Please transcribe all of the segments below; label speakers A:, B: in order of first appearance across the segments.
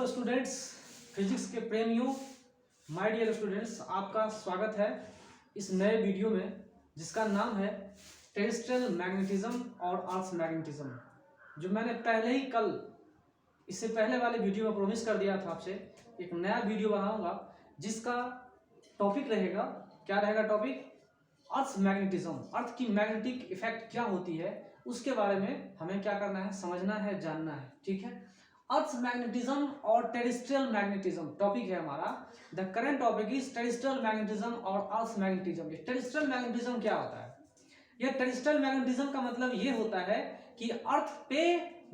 A: Hello students, physics के प्रेमियों, my dear students, आपका स्वागत है इस नए वीडियो में जिसका नाम है टेरेस्ट्रियल मैग्नेटिज्म और अर्थ मैग्नेटिज्म। जो मैंने पहले ही कल इससे पहले वाले वीडियो में प्रॉमिस कर दिया था आपसे, एक नया वीडियो बनाऊंगा जिसका टॉपिक रहेगा, क्या रहेगा टॉपिक? अर्थ मैग्नेटिज्म। अर्थ की मैग्नेटिक इफेक्ट क्या होती है उसके बारे में हमें क्या करना है, समझना है, जानना है। ठीक है, अर्थ मैग्नेटिज्म और टेरेस्ट्रियल मैग्नेटिज्म टॉपिक है हमारा। The current topic is terrestrial magnetism और अर्थ मैग्नेटिज्म। टेरेस्ट्रियल मैग्नेटिज्म क्या होता है? यह टेरेस्ट्रियल मैग्नेटिज्म का मतलब ये होता है कि अर्थ पे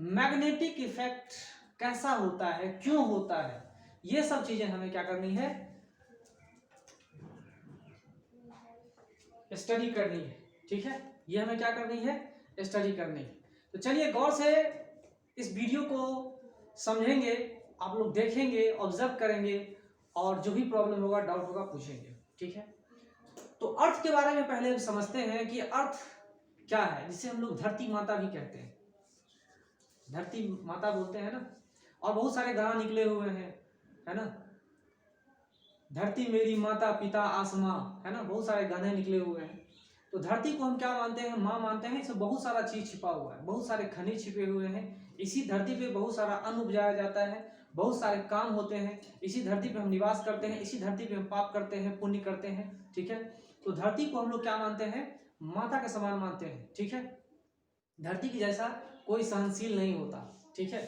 A: मैग्नेटिक इफेक्ट कैसा होता है, क्यों होता है, ये सब चीजें हमें क्या करनी है, स्टडी करनी है। ठीक है, ये हमें क्या करनी है, स्टडी करनी है। तो चलिए गौर से इस वीडियो को समझेंगे, आप लोग देखेंगे, ऑब्जर्व करेंगे और जो भी प्रॉब्लम होगा, डाउट होगा, पूछेंगे। ठीक है, तो अर्थ के बारे में पहले हम समझते हैं कि अर्थ क्या है, जिसे हम लोग धरती माता भी कहते हैं, धरती माता बोलते हैं ना। और बहुत सारे गाना निकले हुए हैं, है ना, धरती मेरी माता पिता आसमां, है ना, बहुत सारे गाने निकले हुए हैं। तो धरती को हम क्या मानते हैं, माँ मानते हैं। इसमें बहुत सारा चीज छिपा हुआ है, बहुत सारे खनिज छिपे हुए हैं। इसी धरती पे बहुत सारा अन्न उपजाया जाता है, बहुत सारे काम होते हैं। इसी धरती पे हम निवास करते हैं, इसी धरती पे हम पाप करते हैं, पुण्य करते हैं। ठीक है, तो धरती को हम लोग क्या मानते हैं, माता के समान मानते हैं। ठीक है, धरती की जैसा कोई सहनशील नहीं होता। ठीक है,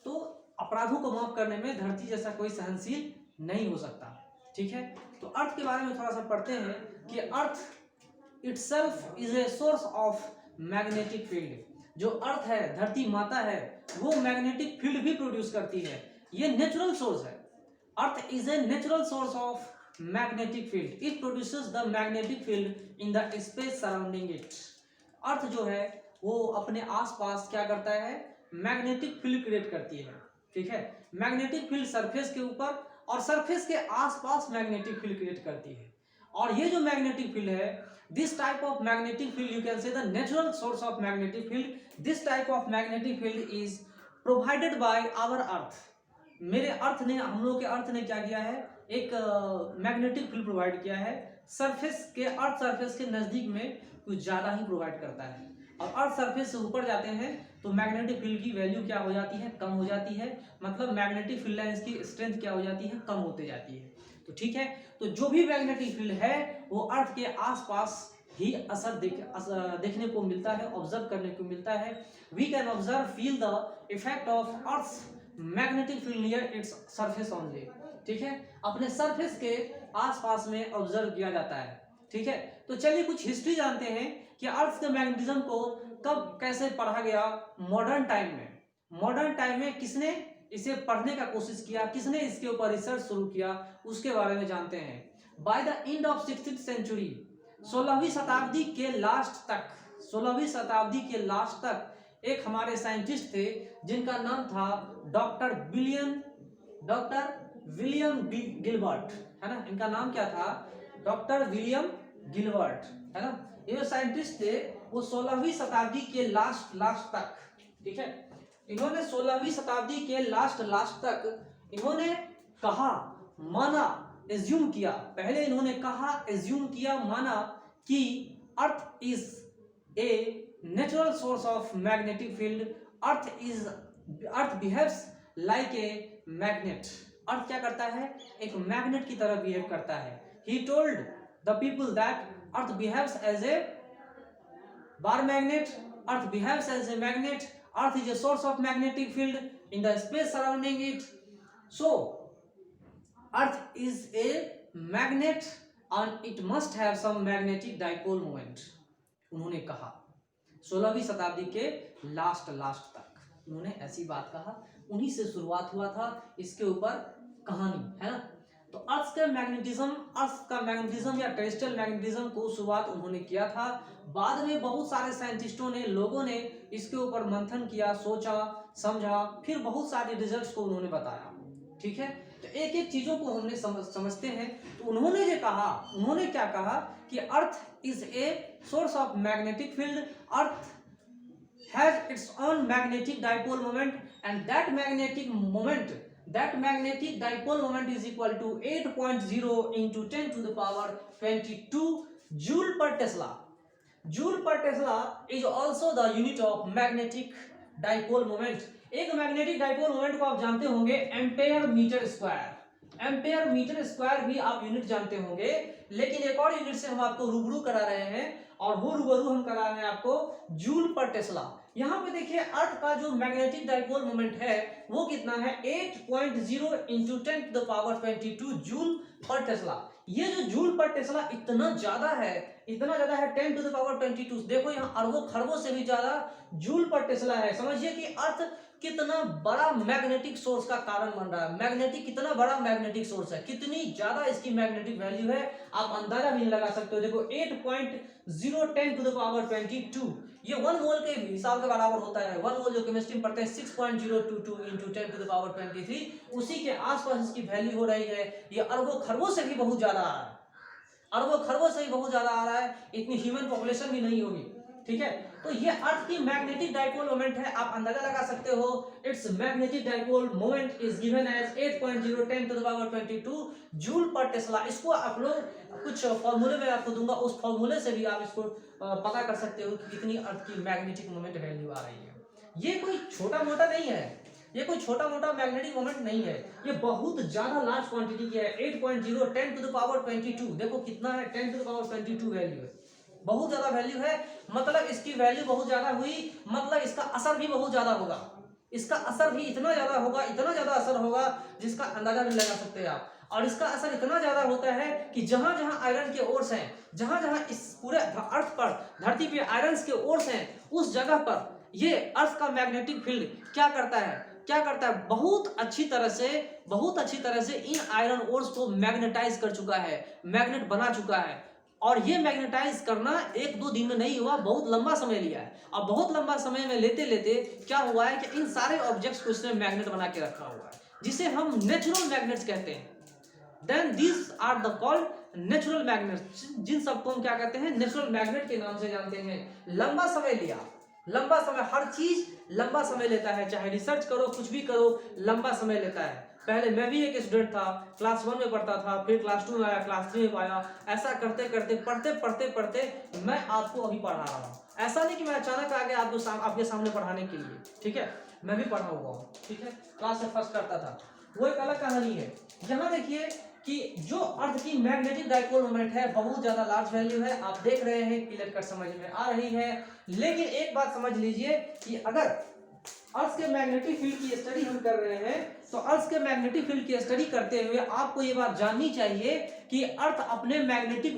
A: तो अपराधों को माफ करने में धरती जैसा कोई सहनशील नहीं हो सकता। ठीक है, तो अर्थ के बारे में थोड़ा सा पढ़ते हैं कि अर्थ itself is a source of magnetic field. जो अर्थ है, धरती माता है, वो मैग्नेटिक फील्ड भी प्रोड्यूस करती है। ये नेचुरल सोर्स है। Earth is a natural source of magnetic field. It produces the magnetic field in the space surrounding it. Earth जो है वो अपने आसपास क्या करता है, मैग्नेटिक फील्ड क्रिएट करती है। ठीक है, मैग्नेटिक फील्ड सरफेस के ऊपर और सरफेस के आसपास मैग्नेटिक फील्ड क्रिएट करती है। और ये जो मैग्नेटिक फील्ड है, this type of magnetic field you can say the natural source of magnetic field. This type of magnetic field is provided by our earth. मेरे अर्थ ने, हम लोग के अर्थ ने क्या किया है, एक मैग्नेटिक फील्ड प्रोवाइड किया है। सरफेस के, अर्थ सरफेस के नजदीक में कुछ ज्यादा ही प्रोवाइड करता है, और अर्थ सरफेस से ऊपर जाते हैं तो मैग्नेटिक फील्ड की वैल्यू क्या हो जाती है, कम हो जाती है। मतलब मैग्नेटिक फील्ड लाइंस की स्ट्रेंथ क्या हो जाती है, कम होते जाती है। तो ठीक है, तो जो भी मैग्नेटिक फील्ड है वो अर्थ के आसपास ही असर देखने को मिलता है, ऑब्जर्व करने को मिलता है। We can observe, feel the effect of earth magnetic field near its surface only. ठीक है, अपने सरफेस के आसपास में ऑब्जर्व किया जाता है। ठीक है, तो चलिए कुछ हिस्ट्री जानते हैं कि अर्थ के मैग्नेटिज्म को कब कैसे पढ़ा गया मॉडर्न टाइम में। मॉडर्न टाइम में किसने इसे पढ़ने का कोशिश किया, किसने इसके ऊपर रिसर्च शुरू किया, उसके बारे में जानते हैं। By the end of 16th century, 16वीं शताब्दी के लास्ट तक, 16वीं शताब्दी के लास्ट तक एक हमारे साइंटिस्ट थे जिनका नाम था डॉक्टर विलियम गिलबर्ट, है ना। इनका नाम क्या था, डॉक्टर विलियम गिलबर्ट, है ना। ये साइंटिस्ट थे, वो 16वीं शताब्दी के लास्ट तक, ठीक है, इन्होंने 16वीं शताब्दी के लास्ट तक इन्होंने कहा, माना, एज्यूम किया। पहले इन्होंने कहा, एज्यूम किया, माना कि earth is a natural source of magnetic field. Earth behaves like a magnet. Earth क्या करता है, एक मैग्नेट की तरह बिहेव करता है। He told the people that earth behaves as a bar magnet, earth behaves as a magnet, earth is a source of magnetic field in the space surrounding it, so earth is a magnet and it must have some magnetic dipole moment। उन्होंने कहा 16वीं शताब्दी के last तक उन्होंने ऐसी बात कहा, उन्हीं से शुरुआत हुआ था इसके ऊपर कहानी, है ना। तो अर्थ का मैग्नेटिज्म या टेरेस्ट्रियल मैग्नेटिज्म को शुरुआत उन्होंने किया था। बाद में बहुत सारे साइंटिस्टों ने, लोगों ने इसके ऊपर मंथन किया, सोचा, समझा, फिर बहुत सारे रिजल्ट्स को उन्होंने बताया। ठीक है, तो एक एक चीजों को हमने समझते हैं। तो उन्होंने जो कहा, उन्होंने क्या कहा कि earth is a source of magnetic field, earth has its own magnetic dipole moment and that magnetic moment that magnetic dipole moment is equal to 8.0 into 10 to the power 22 joule per Tesla. Joule per Tesla is also the unit of magnetic dipole moment. एक magnetic dipole moment को आप जानते होंगे ampere metre square. Ampere metre square भी आप unit जानते होंगे, लेकिन एक और यूनिट से हम आपको रूबरू करा रहे हैं, और वो रूबरू हम करा रहे हैं आपको जूल पर टेस्ला। यहाँ पे देखिए अर्थ का जो मैग्नेटिक डाइपोल मोमेंट है वो कितना है 8.0 into 10 to the power 22 joule per tesla. ये जो जूल पर टेस्ला इतना ज्यादा है 10 टू द पावर 22। देखो यहाँ अरबों खरबों से भी ज्यादा जूल पर टेस्ला है। समझिए कि अर्थ कितना बड़ा मैग्नेटिक सोर्स का कारण बन रहा है। मैग्नेटिक कितना बड़ा मैग्नेटिक सोर्स है, कितनी ज्यादा इसकी मैग्नेटिक वैल्यू है आप अंदाजा भी नहीं लगा सकते हो। देखो 8.010 टू द पावर 22 ये 1 मोल के हिसाब के बराबर होता है। 1 मोल जो केमिस्ट्री में पढ़ते हैं 6.022 इंटू 10 टू द पावर 23, उसी के आसपास इसकी वैल्यू हो रही है। ये अरबों खरबों से भी बहुत ज्यादा आ रहा है, अरबों खरबों से भी बहुत ज्यादा आ रहा है। इतनी ह्यूमन पॉपुलेशन भी नहीं होगी, ठीक है। तो ये अर्थ की मैग्नेटिक डाइपोल मोमेंट है, आप अंदाजा लगा सकते हो। Its magnetic dipole moment is given as 8.010 to the power 22 joule per tesla. इसको आप लोग कुछ फॉर्मूले में आपको दूंगा, उस फॉर्मूले से भी आप इसको पता कर सकते हो कि कितनी अर्थ की मैग्नेटिक मोमेंट वैल्यू आ रही है। ये कोई छोटा मोटा नहीं है, ये कोई छोटा मोटा मैग्नेटिक मोमेंट नहीं है, ये बहुत ज्यादा लार्ज क्वांटिटी की है। 8.010 टू द पावर 22 देखो कितना है, 10 टू द पावर 22 वैल्यू है, बहुत ज्यादा वैल्यू है। मतलब इसकी वैल्यू बहुत ज्यादा हुई, मतलब इसका असर भी बहुत ज्यादा होगा। इसका असर भी इतना ज्यादा होगा, इतना ज्यादा असर होगा जिसका अंदाजा नहीं लगा सकते आप। और इसका असर इतना ज्यादा होता है कि जहां जहां आयरन के ओर्स हैं, जहां जहां इस पूरे अर्थ पर, धरती पे आयरन के ओर्स हैं, उस जगह पर ये अर्थ का मैग्नेटिक फील्ड क्या करता है, बहुत अच्छी तरह से इन आयरन ओर्स को मैग्नेटाइज कर चुका है, मैग्नेट बना चुका है। और ये मैग्नेटाइज करना 1-2 दिन में नहीं हुआ, बहुत लंबा समय लिया है। और बहुत लंबा समय में लेते लेते क्या हुआ है कि इन सारे ऑब्जेक्ट्स को इसने मैग्नेट बना के रखा हुआ है, जिसे हम नेचुरल मैग्नेट्स कहते हैं। Then this are the called natural magnets, जिन सबको हम क्या कहते हैं, नेचुरल मैग्नेट के नाम से जानते हैं। लंबा समय लिया, लंबा समय, हर चीज लंबा समय लेता है, चाहे रिसर्च करो, कुछ भी करो, लंबा समय लेता है। पहले मैं भी एक स्टूडेंट था, क्लास 1 में पढ़ता था, फिर क्लास 2 में आया, क्लास 3 में आया, ऐसा करते करते पढ़ते मैं आपको अभी पढ़ा रहा हूँ। ऐसा नहीं कि मैं अचानक आ गया आपके सामने पढ़ाने के लिए, ठीक है, मैं भी पढ़ा हुआ हूँ, ठीक है, क्लास में फर्स्ट करता था, वो एक अलग कहानी है। यहाँ देखिए कि जो अर्थ की मैग्नेटिक डाइपोल मोमेंट है बहुत ज्यादा लार्ज वैल्यू है, आप देख रहे हैं, क्लियर कट समझ में आ रही है। लेकिन एक बात समझ लीजिए कि अगर अर्थ के मैग्नेटिक फील्ड की स्टडी हम कर रहे हैं, तो अर्थ के मैग्नेटिक फील्ड की स्टडी करते हुए आपको ये बात जाननी चाहिए कि अर्थ अपने मैग्नेटिक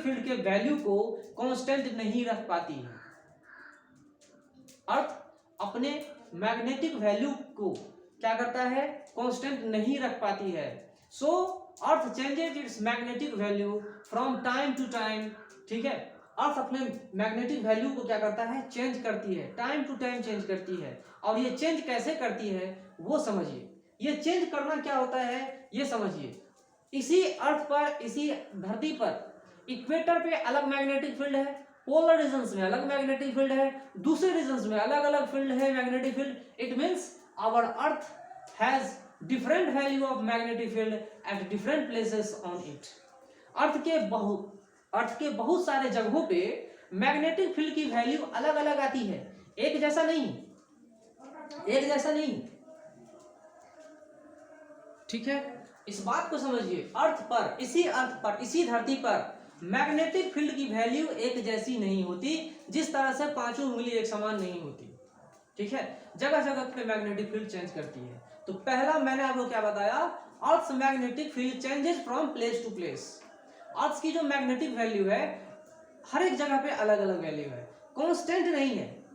A: फील्ड के वैल्यू को कांस्टेंट नहीं रख पाती है। अर्थ अपने मैग्नेटिक वैल्यू को क्या करता है, कांस्टेंट नहीं रख पाती है। So earth changes its magnetic value from time to time, ठीक है। अर्थ अपने मैग्नेटिक वैल्यू को क्या करता है, चेंज करती है, टाइम टू टाइम चेंज करती है। और ये चेंज कैसे करती है वो समझिए, ये चेंज करना क्या होता है ये समझिए। इसी अर्थ पर, इसी धरती पर इक्वेटर पे अलग मैग्नेटिक फील्ड है, पोलर रीजन्स में अलग मैग्नेटिक फील्ड है, दूसरे रीजन्स में अलग अलग फील्ड है, magnetic field. It means our earth has different value of magnetic field at different places on it. Earth के बहुत सारे जगहों पे मैग्नेटिक फील्ड की वैल्यू अलग अलग आती है, एक जैसा नहीं, ठीक है। इस बात को समझिए, इसी धरती पर मैग्नेटिक फील्ड की वैल्यू एक जैसी नहीं होती, जिस तरह से पांचों उंगली एक समान नहीं होती, ठीक है। जगह जगह पे मैग्नेटिक फील्ड चेंज करती है। तो पहला मैंने आपको क्या बताया, earth magnetic field changes from place to place. Earth की जो मैग्नेटिक वैल्यू है हर एक जगह पे अलग अलग वैल्यू है, कांस्टेंट नहीं है।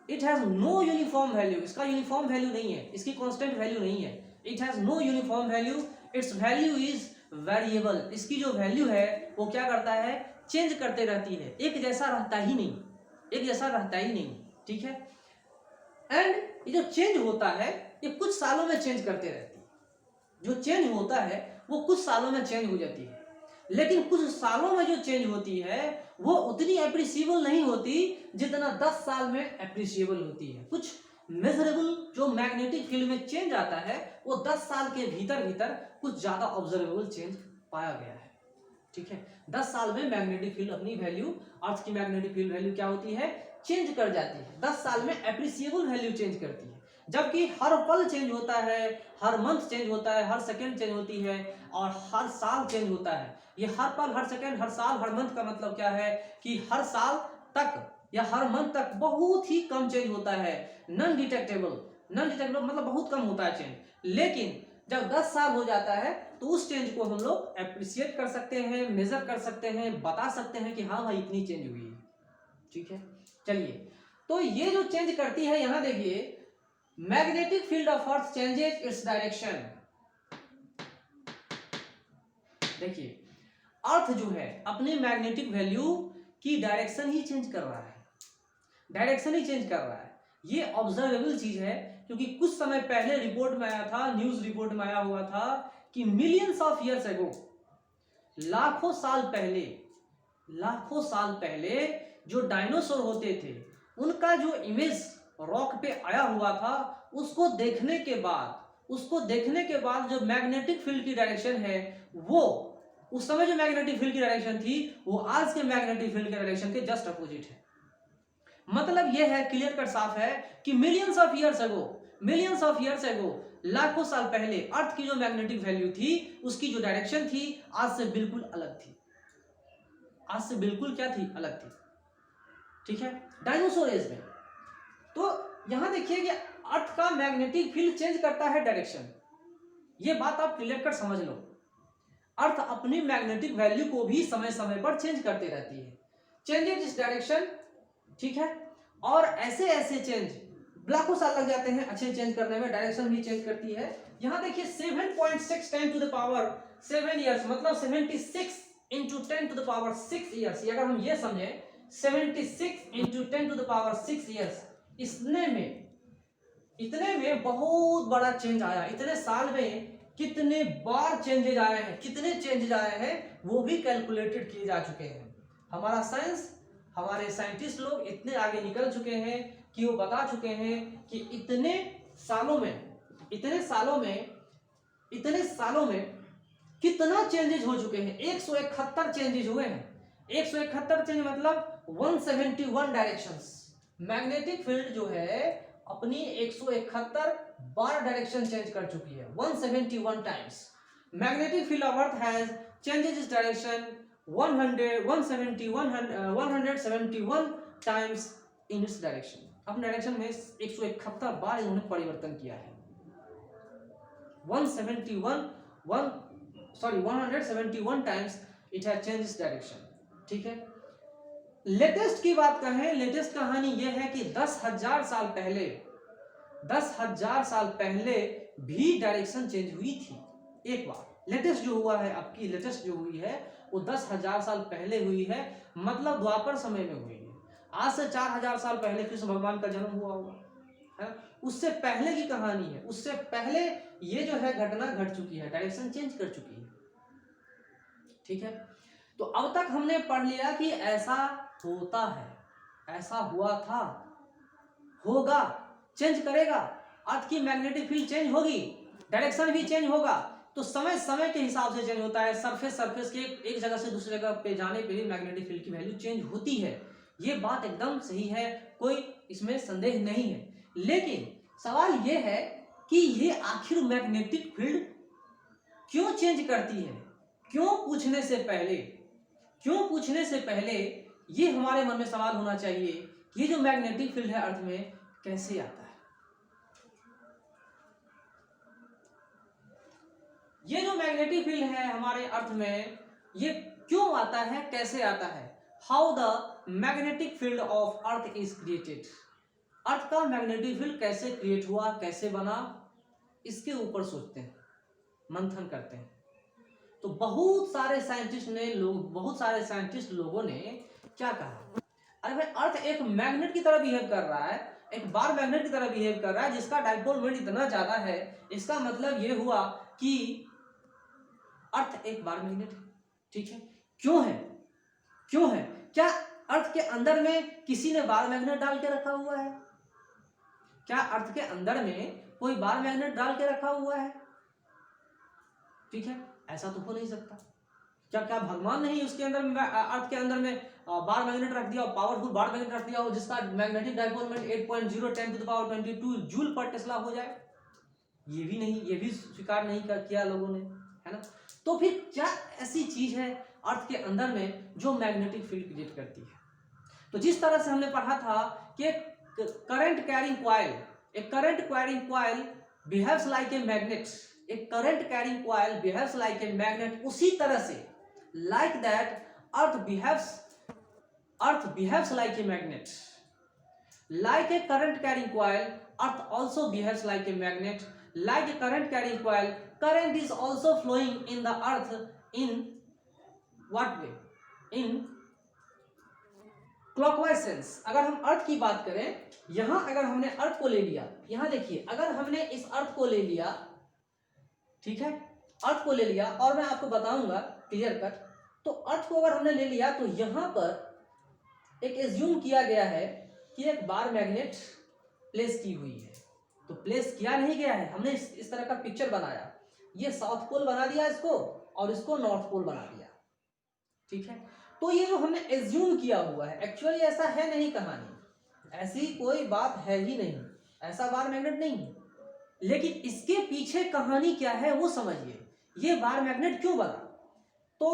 A: It has no uniform value, इसका यूनिफॉर्म वैल्यू नहीं है, इसकी कांस्टेंट वैल्यू नहीं है। It has no uniform value, its value is variable. इसकी जो वैल्यू है वो क्या करता है, चेंज करते रहती है, एक जैसा रहता ही नहीं, ठीक है। एंड ये जो चेंज होता है ये कुछ सालों में चेंज करते रहती है। जो चेंज होता है वो कुछ सालों में चेंज हो जाती है, लेकिन कुछ सालों में जो चेंज होती है वो उतनी एप्रिशिएबल नहीं होती जितना 10 साल में एप्रिशिएबल होती है। कुछ मेजरेबल जो मैग्नेटिक फील्ड में चेंज आता है वो 10 साल के भीतर भीतर कुछ ज्यादा ऑब्जर्वेबल चेंज पाया गया है। ठीक है, 10 साल में मैग्नेटिक फील्ड अपनी वैल्यू, अर्थ की मैग्नेटिक फील्ड वैल्यू क्या होती है, चेंज कर जाती है। 10 साल में एप्रिसिएबल वैल्यू चेंज करती है, जबकि हर पल चेंज होता है, हर मंथ चेंज होता है, हर सेकंड चेंज होती है और हर साल चेंज होता है। ये हर पल, हर सेकंड, हर साल, हर मंथ का मतलब क्या है कि हर साल तक या हर मंथ तक बहुत ही कम चेंज होता है, नॉन डिटेक्टेबल। नॉन डिटेक्टेबल मतलब बहुत कम होता है चेंज। लेकिन जब 10 साल हो जाता है तो उस चेंज को हम लोग एप्रिशिएट कर सकते हैं, मेजर कर सकते हैं, बता सकते हैं कि हाँ भाई इतनी चेंज हुई है। ठीक है, चलिए, तो ये जो चेंज करती है, यहां देखिए, magnetic field of earth changes its direction. देखिए, अर्थ जो है अपनी मैग्नेटिक वैल्यू की डायरेक्शन ही चेंज कर रहा है, डायरेक्शन ही चेंज कर रहा है। ये ऑब्जर्वेबल चीज है, क्योंकि कुछ समय पहले रिपोर्ट में आया था, न्यूज रिपोर्ट में आया हुआ था कि मिलियंस ऑफ ईयर्स एगो, लाखों साल पहले जो डायनासोर होते थे उनका जो इमेज रॉक पे आया हुआ था, उसको देखने के बाद जो मैग्नेटिक फील्ड की डायरेक्शन है, वो उस समय जो मैग्नेटिक फील्ड की डायरेक्शन थी वो आज के मैग्नेटिक फील्ड की डायरेक्शन के जस्ट अपोजिट है। मतलब यह है, क्लियर कट साफ है कि मिलियंस ऑफ ईयर्स एगो, लाखों साल पहले अर्थ की जो मैग्नेटिक वैल्यू थी, उसकी जो डायरेक्शन थी आज से बिल्कुल अलग थी। आज से बिल्कुल क्या थी, अलग थी। ठीक है, डायनासोर एज में। तो यहां देखिए कि अर्थ का मैग्नेटिक फील्ड चेंज करता है डायरेक्शन। ये बात आप क्लियर कट समझ लो। अर्थ अपनी मैग्नेटिक वैल्यू को भी समय समय पर चेंज करते रहती है, चेंजेस इस डायरेक्शन। ठीक है, और ऐसे चेंज लाखों साल लग जाते हैं अच्छे चेंज करने में, डायरेक्शन भी चेंज करती है। यहां देखिए 7.6 10 टू द पावर 7 ईयर्स, मतलब 76 into 10 to the power 6 years. अगर हम ये समझे 76 into 10 to the power 6 years, इतने में बहुत बड़ा चेंज आया। इतने साल में कितने बार चेंजेज आए हैं, कितने चेंजेज आए हैं, वो भी कैलकुलेटेड किए जा चुके हैं। हमारा साइंस, हमारे साइंटिस्ट लोग इतने आगे निकल चुके हैं कि वो बता चुके हैं कि इतने सालों में कितना चेंजेस हो चुके हैं। 171 चेंजेस हुए हैं। 171 चेंज मतलब 171 डायरेक्शंस। मैग्नेटिक फील्ड जो है अपनी 171 बार डायरेक्शन चेंज कर चुकी है, 171 times. Magnetic field of earth has changes its direction 171 times in its direction. अपने डायरेक्शन में 171 बार इन्होंने परिवर्तन किया है। 171 times it has changed its direction. ठीक है, लेटेस्ट की बात करें, लेटेस्ट कहानी यह है कि 10,000 साल पहले भी डायरेक्शन चेंज हुई थी एक बार। लेटेस्ट जो हुआ है, आपकी लेटेस्ट जो हुई है वो 10,000 साल पहले हुई है, मतलब द्वापर समय में हुई है। आज से 4,000 साल पहले कृष्ण भगवान का जन्म हुआ है, उससे पहले की कहानी है। उससे पहले ये जो है घटना घट चुकी है, डायरेक्शन चेंज कर चुकी है। ठीक है, तो अब तक हमने पढ़ लिया कि ऐसा होता है, ऐसा हुआ था, होगा, चेंज करेगा। अर्थ की मैग्नेटिक फील्ड चेंज होगी, डायरेक्शन भी चेंज होगा। तो समय समय के हिसाब से चेंज होता है। सरफेस के एक जगह से दूसरी जगह पे जाने पे भी मैग्नेटिक फील्ड की वैल्यू चेंज होती है। ये बात एकदम सही है, कोई इसमें संदेह नहीं है। लेकिन सवाल ये है कि ये आखिर मैग्नेटिक फील्ड क्यों चेंज करती है? क्यों पूछने से पहले ये हमारे मन में सवाल होना चाहिए, ये जो मैग्नेटिक फील्ड है अर्थ में कैसे आता है? ये जो मैग्नेटिक फील्ड है हमारे अर्थ में, ये क्यों आता है, कैसे आता है? How the magnetic field of earth is created. Earth का मैग्नेटिक फील्ड कैसे क्रिएट हुआ, कैसे बना, इसके ऊपर सोचते हैं, मंथन करते हैं। तो बहुत सारे साइंटिस्ट लोगों ने क्या कहा, अरे भाई अर्थ एक मैग्नेट की तरह बिहेव कर रहा है, एक बार मैग्नेट की तरह बिहेव कर रहा है जिसका डाइपोल मोमेंट इतना ज्यादा है। इसका मतलब ये हुआ कि अर्थ एक बार मैग्नेट है। ठीक है, क्यों है? क्या अर्थ के अंदर में किसी ने बार मैग्नेट डाल के रखा हुआ है? क्या अर्थ के अंदर में कोई बार मैग्नेट डाल के रखा हुआ है? ठीक है, ऐसा तो हो नहीं सकता। क्या क्या भगवान नहीं उसके अंदर में अर्थ के अंदर में बार मैग्नेट रख दिया, पावरफुल बार मैग्नेट रख दिया हो जिसका magnetic dipole moment 8.0 10 to the power 22 joule per tesla हो जाए? ये भी नहीं, ये भी स्वीकार नहीं किया लोगों ने, है ना। तो फिर क्या ऐसी चीज है अर्थ के अंदर में जो मैग्नेटिक फील्ड क्रिएट करती है? तो जिस तरह से हमने पढ़ा था कि current carrying coil, A current carrying coil behaves like a magnet, A current carrying coil behaves like a magnet, उसी तरह से like that earth behaves like a magnet, like a current carrying coil earth also behaves like a magnet, like a current carrying coil current is also flowing in the earth in what way? In clockwise sense। अगर हम अर्थ की बात करें, यहां अगर हमने अर्थ को ले लिया, यहां देखिए अगर हमने इस अर्थ को ले लिया, ठीक है, अर्थ को ले लिया, और मैं आपको बताऊंगा क्लियर कट। तो अर्थ को अगर हमने ले लिया तो यहां पर एक एज्यूम किया गया है कि एक बार मैग्नेट प्लेस की हुई है। तो प्लेस किया नहीं गया है, हमने इस तरह का पिक्चर बनाया, ये साउथ पोल बना दिया इसको और इसको नॉर्थ पोल बना दिया, ठीक है। तो ये जो हमने एज्यूम किया हुआ है, एक्चुअली ऐसा है नहीं, कहानी ऐसी कोई बात है ही नहीं, ऐसा बार मैग्नेट नहीं है। लेकिन इसके पीछे कहानी क्या है वो समझिए, ये बार मैग्नेट क्यों बना। तो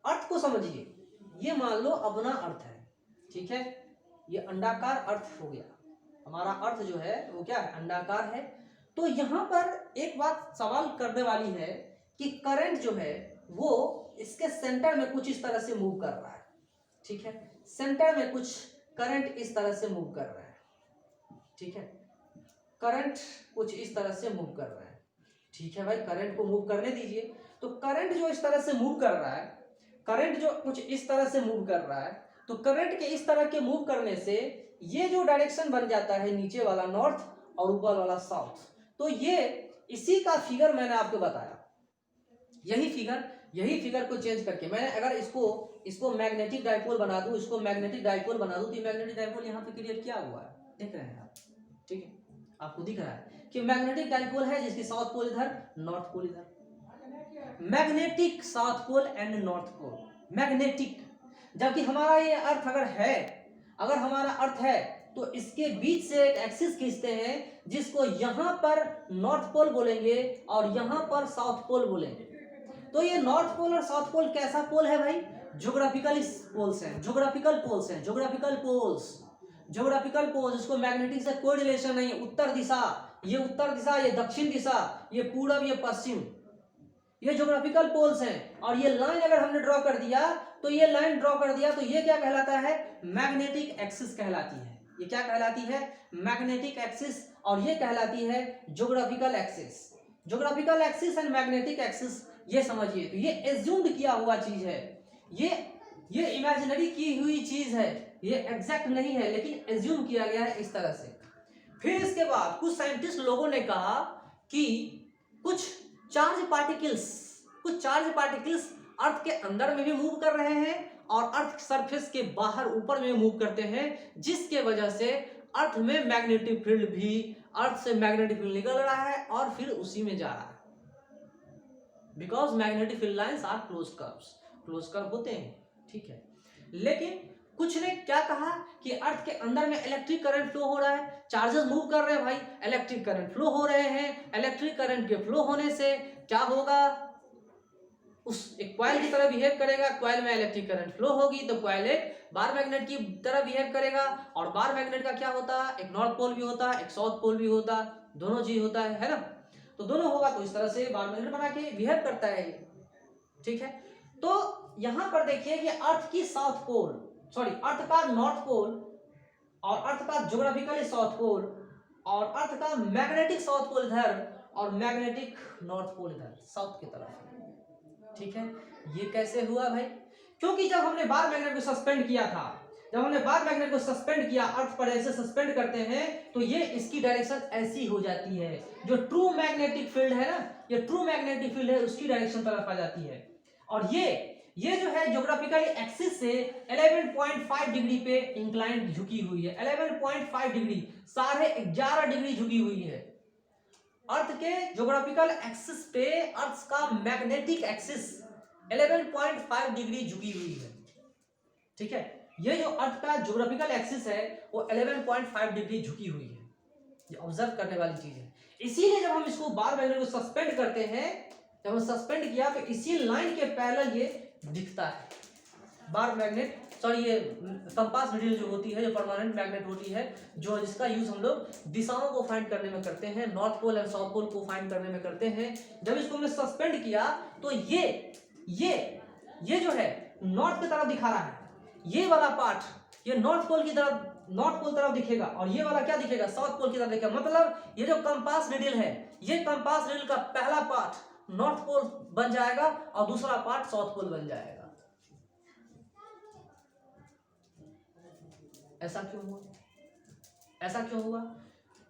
A: अर्थ को समझिए, ये मान लो अपना अर्थ है, ठीक है, ये अंडाकार अर्थ हो गया, हमारा अर्थ जो है वो क्या है, अंडाकार है। तो यहां पर एक बात सवाल करने वाली है कि करंट जो है वो इसके सेंटर में कुछ इस तरह से मूव कर रहा है, ठीक है, सेंटर में कुछ करंट इस तरह से मूव कर रहा है, ठीक है, करंट कुछ इस तरह से मूव कर रहा है, ठीक है भाई, करंट को मूव करने दीजिए। तो करंट जो इस तरह से मूव कर रहा है, करंट जो कुछ इस तरह से मूव कर रहा है, तो करंट के इस तरह के मूव करने से ये जो डायरेक्शन बन जाता है, नीचे वाला नॉर्थ और ऊपर वाला साउथ। तो ये इसी का फिगर मैंने आपको बताया, यही फिगर को चेंज करके मैंने अगर इसको मैग्नेटिक डाइपोल बना दूं, इसको मैग्नेटिक डाइपोल बना दूं, तो मैग्नेटिक डाइपोल यहाँ पे क्रिएट किया हुआ है, देख रहे हैं आप, ठीक है, आपको दिख रहा है कि मैग्नेटिक डाइपोल है जिसकी साउथ पोल इधर, नॉर्थ पोल इधर, magnetic south pole and north pole, magnetic. जबकि हमारा ये अर्थ अगर हमारा अर्थ है तो इसके बीच से एक एक्सिस खींचते हैं जिसको यहां पर नॉर्थ पोल बोलेंगे और यहां पर साउथ पोल बोलेंगे। तो ये नॉर्थ पोल और साउथ पोल कैसा पोल है भाई? ज्योग्राफिकल पोल्स हैं, ज्योग्राफिकल पोल्स। इसको मैग्नेटिक से कोई रिलेशन नहीं। उत्तर दिशा, ये दक्षिण दिशा, ये पूरब, ये पश्चिम, ये ज्योग्राफिकल पोल्स हैं। और ये लाइन अगर हमने ड्रॉ कर दिया तो ये क्या कहलाता है? मैग्नेटिक एक्सिस कहलाती है। ये क्या कहलाती है? Magnetic axis. और ये कहलाती है geographical axis. Geographical axis and magnetic axis, ये समझिए। तो ये एज्यूम्ड किया हुआ चीज है, ये इमेजिनरी की हुई चीज है, ये एग्जैक्ट नहीं है, लेकिन एज्यूम किया गया है इस तरह से। फिर इसके बाद कुछ साइंटिस्ट लोगों ने कहा कि कुछ चार्ज पार्टिकल्स अर्थ के अंदर में भी मूव कर रहे हैं और अर्थ सरफेस के बाहर ऊपर में मूव करते हैं, जिसके वजह से अर्थ में मैग्नेटिक फील्ड भी, अर्थ से मैग्नेटिक फील्ड निकल रहा है और फिर उसी में जा रहा है। Because magnetic field lines are close curve होते हैं, ठीक है। लेकिन कुछ ने क्या कहा कि अर्थ के अंदर में इलेक्ट्रिक करंट फ्लो हो रहा है, चार्जेस मूव कर रहे हैं भाई, इलेक्ट्रिक करंट फ्लो हो रहे हैं। इलेक्ट्रिक करंट के फ्लो होने से क्या होगा? उस एक कॉइल की तरह बिहेव करेगा, कॉइल में इलेक्ट्रिक करंट फ्लो होगी तो कॉइल एक बार मैग्नेट की तरह बिहेव करेगा। और बार मैग्नेट का क्या होता है? एक नॉर्थ पोल भी होता है, एक साउथ पोल भी होता है, दोनों चीज होता है ना। तो दोनों होगा तो इस तरह से बार मैग्नेट बना के बिहेव करता है, ठीक है। तो यहां पर देखिए कि अर्थ का नॉर्थ पोल और अर्थ का ज्योग्राफिकली साउथ पोल और अर्थ का मैग्नेटिक साउथ पोल इधर और मैग्नेटिक नॉर्थ पोल इधर साउथ की तरफ, ठीक है। ये कैसे हुआ भाई? क्योंकि जब हमने बार मैग्नेट को सस्पेंड किया था, अर्थ पर ऐसे सस्पेंड करते हैं तो ये इसकी डायरेक्शन ऐसी हो जाती है। जो ट्रू मैग्नेटिक फील्ड है ना, ये ट्रू मैग्नेटिक फील्ड है, उसकी डायरेक्शन तरफ आ जाती है। और ये
B: ये जो है ज्योग्राफिकल एक्सिस से 11.5 डिग्री पे इंक्लाइंड झुकी हुई है। 11.5 डिग्री, 11.5 डिग्री झुकी हुई है। अर्थ के ज्योग्राफिकल एक्सिस पे अर्थ का मैग्नेटिक एक्सिस 11.5 डिग्री झुकी हुई है। ठीक है, ये जो अर्थ का ज्योग्राफिकल एक्सिस है वो 11.5 डिग्री झुकी हुई है। ये ऑब्जर्व करने वाली चीज है। इसीलिए जब हम इसको बार मैग्नेट को सस्पेंड करते हैं, जब हम सस्पेंड किया तो इसी लाइन के पैरेलल ये दिखता है। बार मैग्नेट, सॉरी ये कंपास नीडल जो होती है, जो परमानेंट मैग्नेट होती है, जो जिसका यूज हम लोग दिशाओं को फाइंड करने में करते हैं, north pole and south pole को फाइंड करने में करते हैं। जब इसको हमने सस्पेंड किया तो ये जो है नॉर्थ की तरफ दिखा रहा है। ये वाला पार्ट ये नॉर्थ पोल की तरफ, नॉर्थ पोल तरफ दिखेगा, और ये वाला क्या दिखेगा, साउथ पोल की तरफ दिखेगा। मतलब ये जो कंपास नीडल है, ये कंपास नीडल का पहला पार्ट नॉर्थ पोल बन जाएगा और दूसरा पार्ट साउथ पोल बन जाएगा। ऐसा क्यों हुआ? ऐसा क्यों हुआ?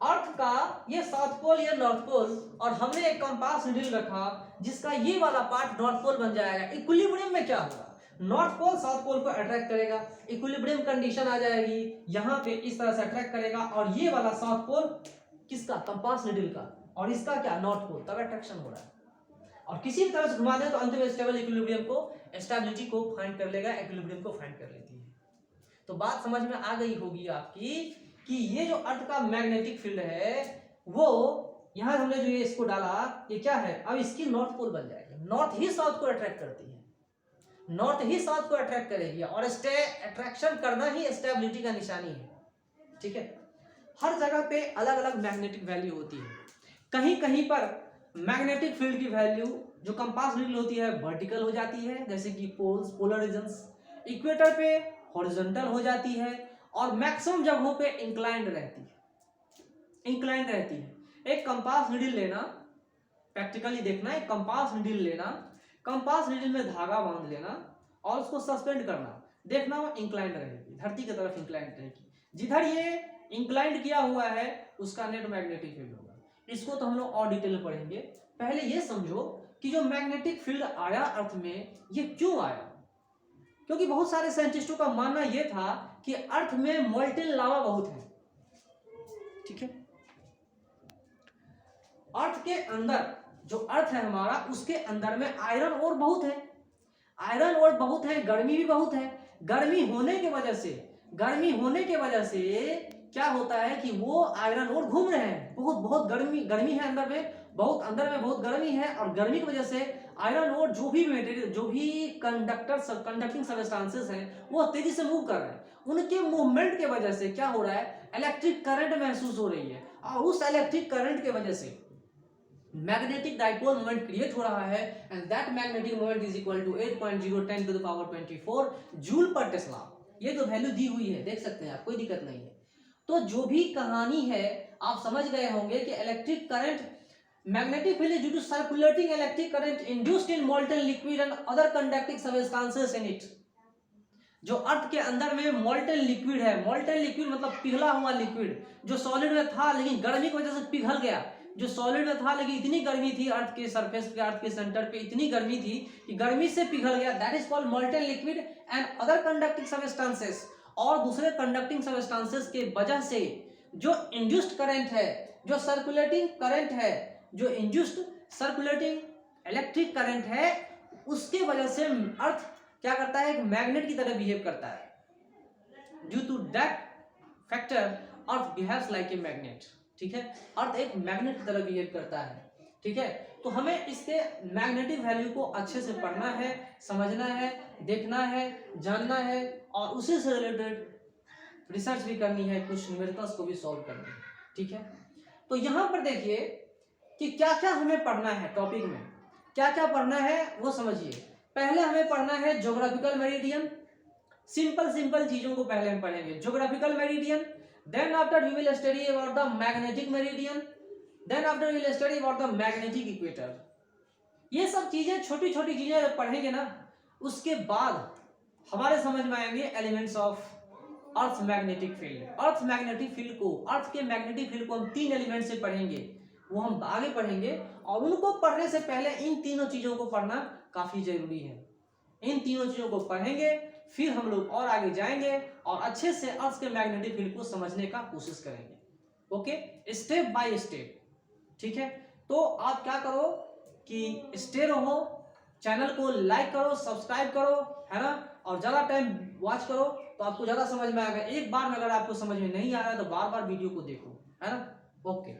B: अर्थ का ये साउथ पोल, ये नॉर्थ पोल, और हमने एक कंपास नीडल रखा जिसका ये वाला पार्ट नॉर्थ पोल बन जाएगा। इक्विलिब्रियम में क्या होगा, नॉर्थ पोल साउथ पोल को अट्रैक्ट करेगा, इक्विलिब्रियम कंडीशन आ जाएगी, यहाँ पे इस तरह से अट्रैक्ट करेगा, और ये वाला साउथ पोल किसका, कंपास नीडल का, और इसका क्या, नॉर्थ पोल, तब अट्रैक्शन हो रहा है। और किसी भी तरह से घुमा दे तो अंत में स्टेबल इक्विलिब्रियम को, स्टेबिलिटी को फाइंड कर लेगा, इक्विलिब्रियम को फाइंड कर लेती है। तो बात समझ में आ गई होगी आपकी कि ये जो अर्थ का मैग्नेटिक फील्ड है वो यहां हमने जो ये इसको डाला, ये क्या है, अब इसकी नॉर्थ पोल बन जाएगी। नॉर्थ ही साउथ को अट्रैक्ट करती है, नॉर्थ ही साउथ को अट्रैक्ट करेगी, और अट्रैक्शन करना ही स्टेबिलिटी का निशानी है। ठीक है, हर जगह पे अलग अलग मैग्नेटिक वैल्यू होती है। कहीं कहीं पर मैग्नेटिक फील्ड की वैल्यू जो कंपास नीडल होती है वर्टिकल हो जाती है, जैसे कि पोल्स, पोलर रीजन्स। इक्वेटर पे हॉरिजॉन्टल हो जाती है, और मैक्सिमम जगहों पे इंक्लाइंड रहती है, इंक्लाइंड रहती है। एक कंपास नीडल लेना, प्रैक्टिकली देखना, एक कंपास नीडल लेना, कंपास नीडल में धागा बांध लेना और उसको सस्पेंड करना, देखना वो इंक्लाइंड रहेगी, धरती की तरफ इंक्लाइंड रहेगी। जिधर ये इंक्लाइंड किया हुआ है उसका नेट मैग्नेटिक फील्ड होगा। इसको तो हम लोग और डिटेल में पढ़ेंगे। पहले ये समझो कि जो मैग्नेटिक फील्ड आया अर्थ में, ये क्यों आया? क्योंकि बहुत सारे साइंटिस्टों का मानना यह था कि अर्थ में मोल्टेन लावा बहुत है। ठीक है, अर्थ के अंदर जो अर्थ है हमारा, उसके अंदर में आयरन ओर बहुत है, आयरन ओर बहुत है, गर्मी भी बहुत है। गर्मी होने की वजह से, गर्मी होने की वजह से क्या होता है कि वो आयरन ओर घूम रहे हैं, बहुत गर्मी है अंदर में, अंदर में बहुत गर्मी है, और गर्मी की वजह से आयरन ओर जो भी मटेरियल, जो भी कंडक्टिंग सबस्टेंसेस हैं वो तेजी से मूव कर रहे हैं। उनके मूवमेंट के वजह से क्या हो रहा है, इलेक्ट्रिक करंट महसूस हो रही है, और उस इलेक्ट्रिक करंट के वजह से मैग्नेटिक डाइपोल मोमेंट क्रिएट हो रहा है, and that magnetic moment is equal to 8.010 to the power 24 joule per tesla. ये तो वैल्यू दी हुई है, देख सकते हैं आप, कोई दिक्कत नहीं है। तो जो भी कहानी है आप समझ गए होंगे कि electric current, magnetic field due to circulating electric current induced in molten liquid and other conducting substances in it. जो अर्थ के अंदर में मोल्टेन लिक्विड है, मोल्टेन लिक्विड मतलब पिघला हुआ लिक्विड, जो सॉलिड में था लेकिन गर्मी की वजह से पिघल गया, जो सॉलिड में था लेकिन इतनी गर्मी थी अर्थ के सरफेस पे, अर्थ के सेंटर पे इतनी गर्मी थी कि गर्मी से पिघल गया, that is called molten liquid and other conducting substances. और दूसरे कंडक्टिंग सबस्टेंसेस के वजह से जो इंड्यूस्ड करंट है, जो सर्कुलेटिंग करंट है, जो इंड्यूस्ड सर्कुलेटिंग इलेक्ट्रिक करंट है, उसके वजह से अर्थ क्या करता है, एक मैग्नेट की तरह बिहेव करता है। Due to that factor earth behaves like a magnet. ठीक है, अर्थ एक मैग्नेट की तरह बिहेव करता है। ठीक है, तो हमें इसके मैग्नेटिक वैल्यू को अच्छे से पढ़ना है, समझना है, देखना है, जानना है, और उसी से रिलेटेड रिसर्च भी करनी है, कुछ न्यूमेरिकल्स को भी सॉल्व करना है। ठीक है, तो यहाँ पर देखिए कि क्या क्या हमें पढ़ना है, टॉपिक में क्या क्या पढ़ना है वो समझिए। पहले हमें पढ़ना है ज्योग्राफिकल मेरिडियन, सिंपल चीजों को पहले हम पढ़ेंगे, geographical meridian, then after we will study about the magnetic meridian, then after we will study about the magnetic equator. ये सब चीजें, छोटी छोटी चीजें जब पढ़ेंगे ना, उसके बाद हमारे समझ में आएंगे elements of earth magnetic field. Earth magnetic field को, अर्थ के मैग्नेटिक फील्ड को हम 3 एलिमेंट से पढ़ेंगे, वो हम आगे पढ़ेंगे, और उनको पढ़ने से पहले इन तीनों चीजों को पढ़ना काफी जरूरी है। इन तीनों चीजों को पढ़ेंगे, फिर हम लोग और आगे जाएंगे और अच्छे से अर्थ के मैग्नेटिक फील्ड को समझने का कोशिश करेंगे। Okay, step by step. ठीक है, तो आप क्या करो कि स्टे रहो, चैनल को लाइक करो, सब्सक्राइब करो, है ना, और ज्यादा टाइम वॉच करो तो आपको ज्यादा समझ में आएगा। एक बार में अगर आपको समझ में नहीं आ रहा है तो बार बार वीडियो को देखो, है ना। ओके।